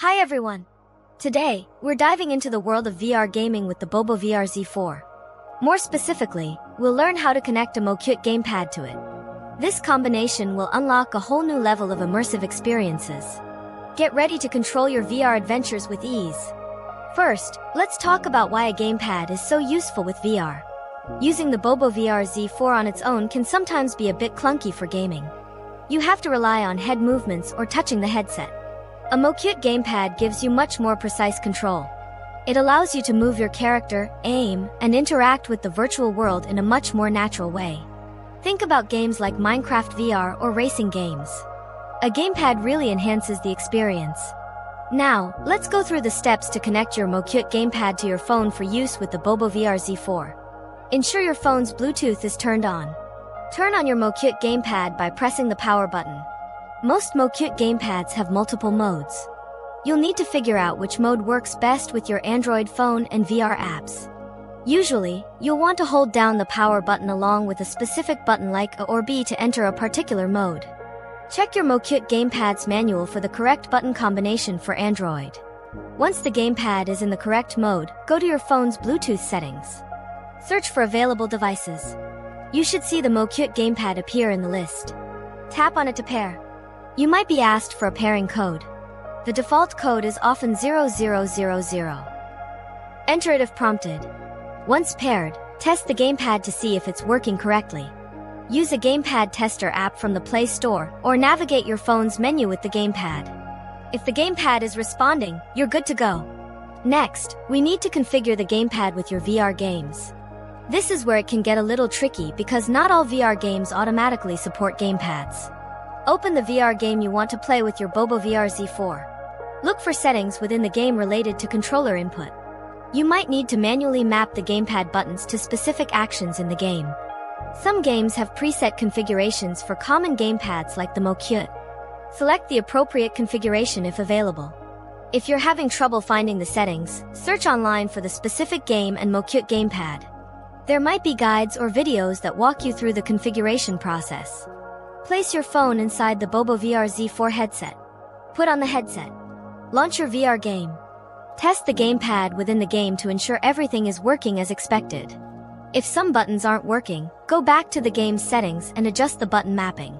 Hi everyone! Today, we're diving into the world of VR gaming with the BoboVR Z4. More specifically, we'll learn how to connect a Mocute gamepad to it. This combination will unlock a whole new level of immersive experiences. Get ready to control your VR adventures with ease. First, let's talk about why a gamepad is so useful with VR. Using the BoboVR Z4 on its own can sometimes be a bit clunky for gaming. You have to rely on head movements or touching the headset. A Mocute gamepad gives you much more precise control. It allows you to move your character, aim, and interact with the virtual world in a much more natural way. Think about games like Minecraft VR or racing games. A gamepad really enhances the experience. Now, let's go through the steps to connect your Mocute gamepad to your phone for use with the BoboVR Z4. Ensure your phone's Bluetooth is turned on. Turn on your Mocute gamepad by pressing the power button. Most Mocute gamepads have multiple modes. You'll need to figure out which mode works best with your Android phone and VR apps. Usually, you'll want to hold down the power button along with a specific button like A or B to enter a particular mode. Check your Mocute gamepad's manual for the correct button combination for Android. Once the gamepad is in the correct mode, go to your phone's Bluetooth settings. Search for available devices. You should see the Mocute gamepad appear in the list. Tap on it to pair. You might be asked for a pairing code. The default code is often 0000. Enter it if prompted. Once paired, test the gamepad to see if it's working correctly. Use a gamepad tester app from the Play Store or navigate your phone's menu with the gamepad. If the gamepad is responding, you're good to go. Next, we need to configure the gamepad with your VR games. This is where it can get a little tricky because not all VR games automatically support gamepads. Open the VR game you want to play with your BoboVR Z4. Look for settings within the game related to controller input. You might need to manually map the gamepad buttons to specific actions in the game. Some games have preset configurations for common gamepads like the Mocute. Select the appropriate configuration if available. If you're having trouble finding the settings, search online for the specific game and Mocute gamepad. There might be guides or videos that walk you through the configuration process. Place your phone inside the BoboVR Z4 headset. Put on the headset. Launch your VR game. Test the gamepad within the game to ensure everything is working as expected. If some buttons aren't working, go back to the game's settings and adjust the button mapping.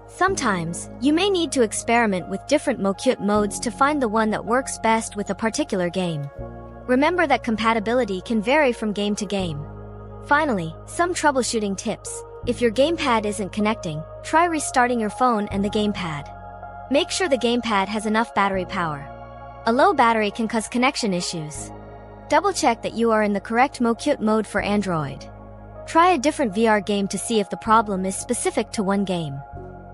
Sometimes, you may need to experiment with different Mocute modes to find the one that works best with a particular game. Remember that compatibility can vary from game to game. Finally, some troubleshooting tips. If your gamepad isn't connecting, try restarting your phone and the gamepad. Make sure the gamepad has enough battery power. A low battery can cause connection issues. Double-check that you are in the correct Mocute mode for Android. Try a different VR game to see if the problem is specific to one game.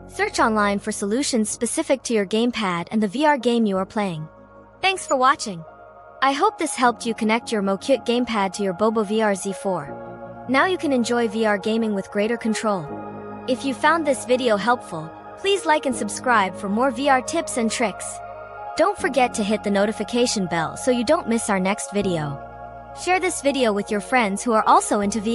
Search online for solutions specific to your gamepad and the VR game you are playing. Thanks for watching. I hope this helped you connect your Mocute gamepad to your BoboVR Z4. Now you can enjoy VR gaming with greater control. If you found this video helpful, please like and subscribe for more VR tips and tricks. Don't forget to hit the notification bell so you don't miss our next video. Share this video with your friends who are also into VR.